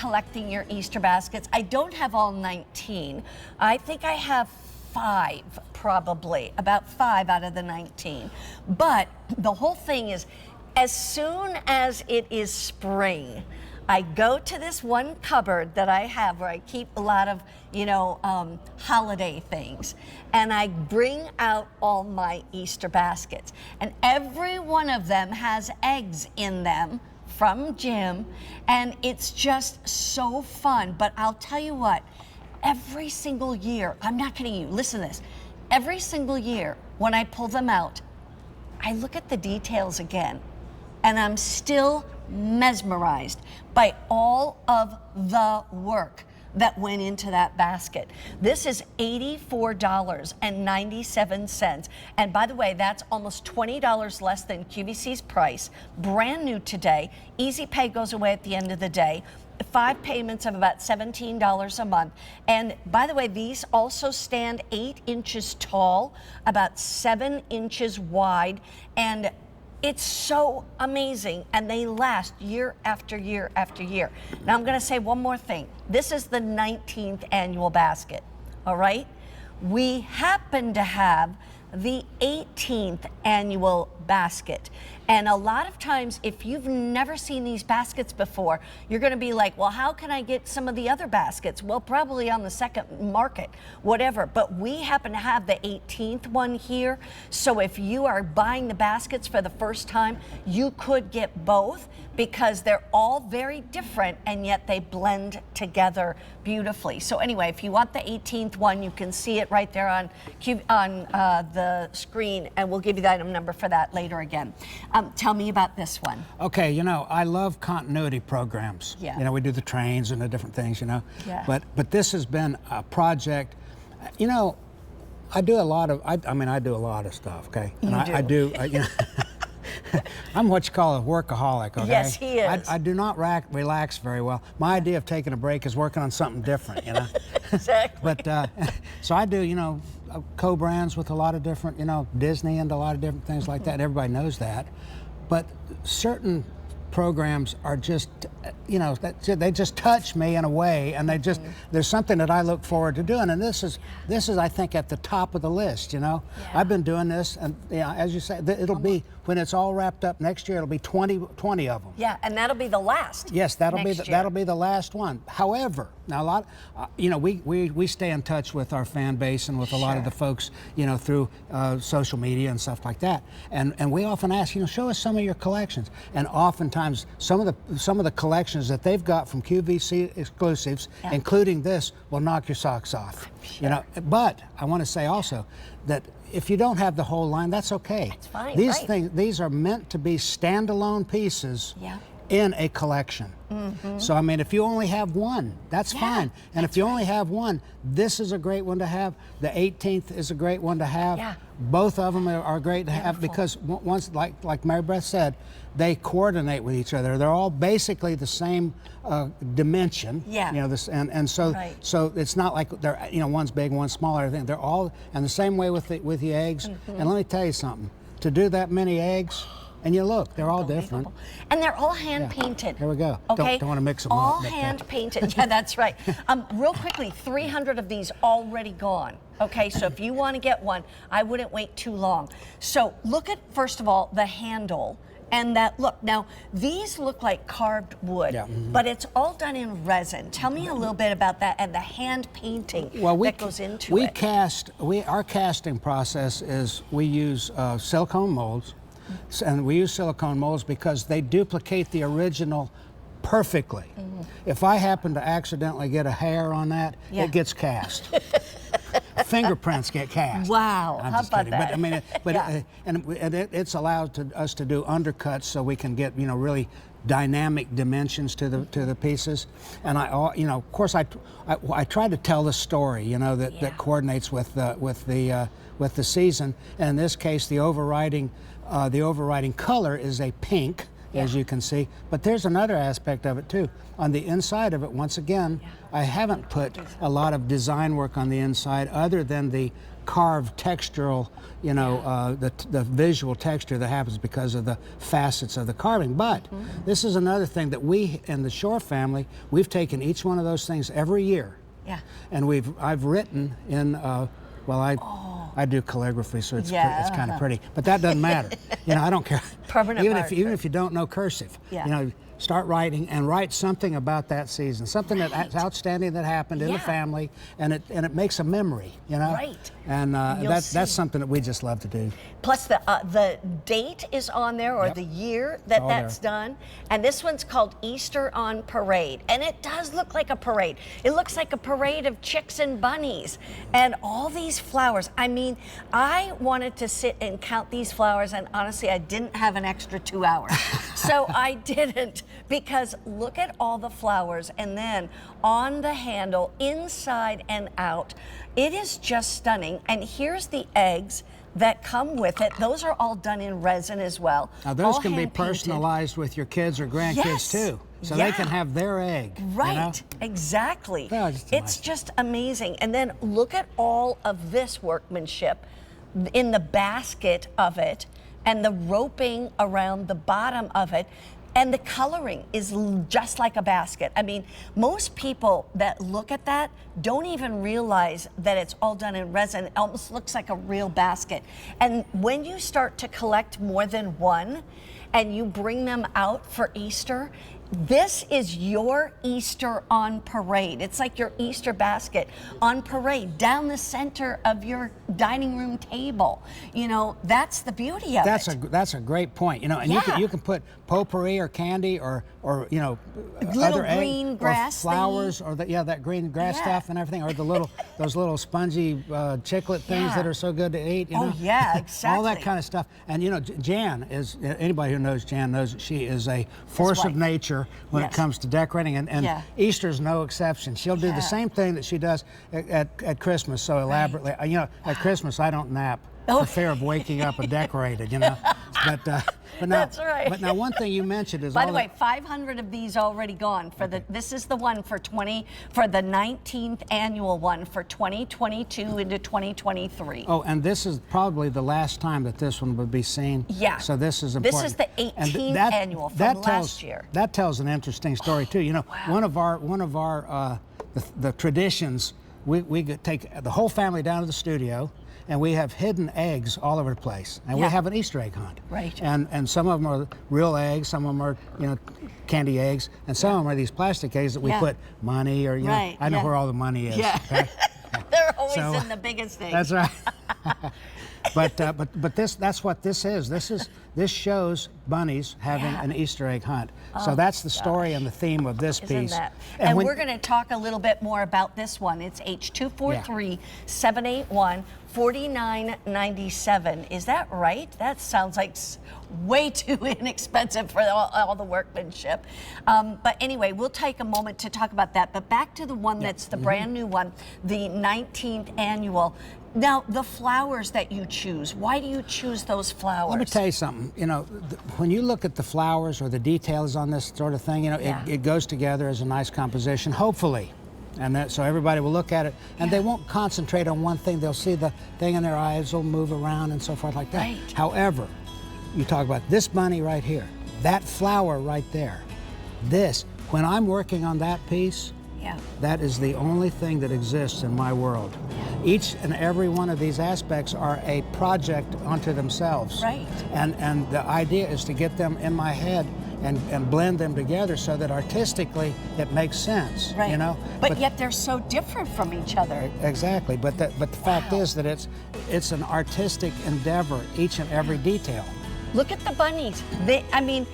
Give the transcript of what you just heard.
collecting your Easter baskets. I don't have all 19. I think I have 5, probably, about 5 out of the 19. But the whole thing is, as soon as it is spring, I go to this one cupboard that I have where I keep a lot of, holiday things. And I bring out all my Easter baskets. And every one of them has eggs in them from Jim. And it's just so fun. But I'll tell you what, every single year, I'm not kidding you, listen to this. Every single year when I pull them out, I look at the details again. And I'm still mesmerized by all of the work that went into that basket. This is $84.97. And by the way, that's almost $20 less than QVC's price. Brand new today. Easy Pay goes away at the end of the day. 5 payments of about $17 a month. And by the way, these also stand 8 inches tall, about 7 inches wide, and it's so amazing, and they last year after year after year. Now I'm going to say one more thing. This is the 19th annual basket, all right? We happen to have the 18th annual basket. And a lot of times, if you've never seen these baskets before, you're going to be like, well, how can I get some of the other baskets? Well, probably on the second market, whatever. But we happen to have the 18th one here. So if you are buying the baskets for the first time, you could get both because they're all very different and yet they blend together beautifully. So anyway, if you want the 18th one, you can see it right there on the screen, and we'll give you the item number for that later again. Tell me about this one. Okay, I love continuity programs. Yeah. We do the trains and the different things, Yeah. But this has been a project, I do a lot of, I do a lot of stuff, okay? And I do, I'm what you call a workaholic, okay? Yes, he is. I do not relax very well. My idea of taking a break is working on something different, Exactly. But, so I do, co-brands with a lot of different, Disney and a lot of different things like that. Everybody knows that. But certain programs are just, they just touch me in a way, and they just, there's something that I look forward to doing, and this is I think at the top of the list, Yeah. I've been doing this, and as you say, it'll be, when it's all wrapped up next year, it'll be 20 of them. Yeah, and that'll be the last. Yes, that'll be the last one. However, now a lot, we stay in touch with our fan base and with a lot of the folks, through social media and stuff like that. And we often ask, show us some of your collections. And oftentimes, some of the collections that they've got from QVC exclusives, including this, will knock your socks off. Sure. But I want to say also that if you don't have the whole line, that's okay. That's fine. These are meant to be standalone pieces. Yeah. In a collection. So if you only have one, that's fine. And if you only have one, this is a great one to have. The 18th is a great one to have. Yeah. Both of them are great to have because once, like Mary Beth said, they coordinate with each other. They're all basically the same dimension. Yeah. So it's not like they're one's big, one's smaller. I think they're all, and the same way with the eggs. And let me tell you something. To do that many eggs. And you look, they're all different. And they're all hand painted. Here we go. Okay. Don't want to mix them all up. All hand painted. Yeah, that's right. Real quickly, 300 of these already gone. Okay, so if you want to get one, I wouldn't wait too long. So look at, first of all, the handle. And that look. Now, these look like carved wood, but it's all done in resin. Tell me a little bit about that and the hand painting that goes into it. Our casting process is we use silicone molds. And we use silicone molds because they duplicate the original perfectly. If I happen to accidentally get a hair on that, it gets cast. Fingerprints get cast. Wow, I'm how just about kidding. that? It's allowed us to do undercuts so we can get really dynamic dimensions to the pieces. And of course, I try to tell the story, that coordinates with the season. And in this case, the overriding color is a pink. as you can see. But there's another aspect of it too. On the inside of it, once again, I haven't put a lot of design work on the inside other than the carved textural, you know, the visual texture that happens because of the facets of the carving. But this is another thing that we in the Shore family, we've taken each one of those things every year. Yeah. And I've written in, well, I do calligraphy, so it's kind of pretty, but that doesn't matter. You know, I don't care. Permanent even if you don't know cursive, you know, start writing and write something about that season, something that's outstanding that happened in the family, and it makes a memory, you know. Right. And that's something that we just love to do. Plus the date is on there, or the year that that's done. And this one's called Easter on Parade. And it does look like a parade. It looks like a parade of chicks and bunnies and all these flowers. I mean, I wanted to sit and count these flowers, and honestly, I didn't have an extra 2 hours. So I didn't, because look at all the flowers, and then on the handle, inside and out, it is just stunning. And here's the eggs that come with it. Those are all done in resin as well. Now those can be hand-painted. personalized with your kids or grandkids too. So they can have their egg. Right, you know? exactly. Oh, it's just amazing. And then look at all of this workmanship in the basket of it, and the roping around the bottom of it. And the coloring is just like a basket. I mean, most people that look at that don't even realize that it's all done in resin. It almost looks like a real basket. And when you start to collect more than one and you bring them out for Easter, this is your Easter on parade. It's like your Easter basket on parade down the center of your dining room table. You know, that's the beauty of it. That's a great point. You know, and you can put potpourri or candy or you know, little other green grass or flowers or that green grass stuff and everything, or the little those little spongy chiclet things that are so good to eat. You know? Yeah, exactly. All that kind of stuff. And you know, Jan is, anybody who knows Jan knows that she is a force of nature when it comes to decorating, and Easter's no exception. She'll do the same thing that she does at Christmas so elaborately. You know, at Christmas I don't nap for fear of waking up and decorated, you know. But now, that's right. But now one thing you mentioned is, by the way, 500 of these already gone for this is the one for the 19th annual one for 2022 into 2023. Oh, and this is probably the last time that this one would be seen. Yeah. So this is important. This is the 18th annual from last year. That tells an interesting story too. You know, one of our the traditions, we take the whole family down to the studio, and we have hidden eggs all over the place, and we have an Easter egg hunt. Right. And some of them are real eggs, some of them are, you know, candy eggs, and some of them are these plastic eggs that we put money, or you know, I know where all the money is. Yeah. Okay? They're always in the biggest eggs. That's right. But that's what this is. This shows bunnies having an Easter egg hunt. So that's the story and the theme of this piece. That? And we're going to talk a little bit more about this one. It's H243-781-4997. Is that right? That sounds like way too inexpensive for all the workmanship. But anyway, we'll take a moment to talk about that. But back to the one that's the brand new one, the 19th annual. Now, the flowers that you choose, why do you choose those flowers? Let me tell you something. You know, when you look at the flowers or the details on this sort of thing, you know, it goes together as a nice composition, hopefully. And so everybody will look at it, and they won't concentrate on one thing. They'll see the thing in their eyes, will move around and so forth like that. Right. However, you talk about this bunny right here, that flower right there, this, when I'm working on that piece, that is the only thing that exists in my world. Each and every one of these aspects are a project unto themselves. Right. And the idea is to get them in my head and blend them together so that artistically it makes sense. Right. You know? But yet they're so different from each other. Exactly. But the fact is that it's an artistic endeavor, each and every detail. Look at the bunnies. I mean,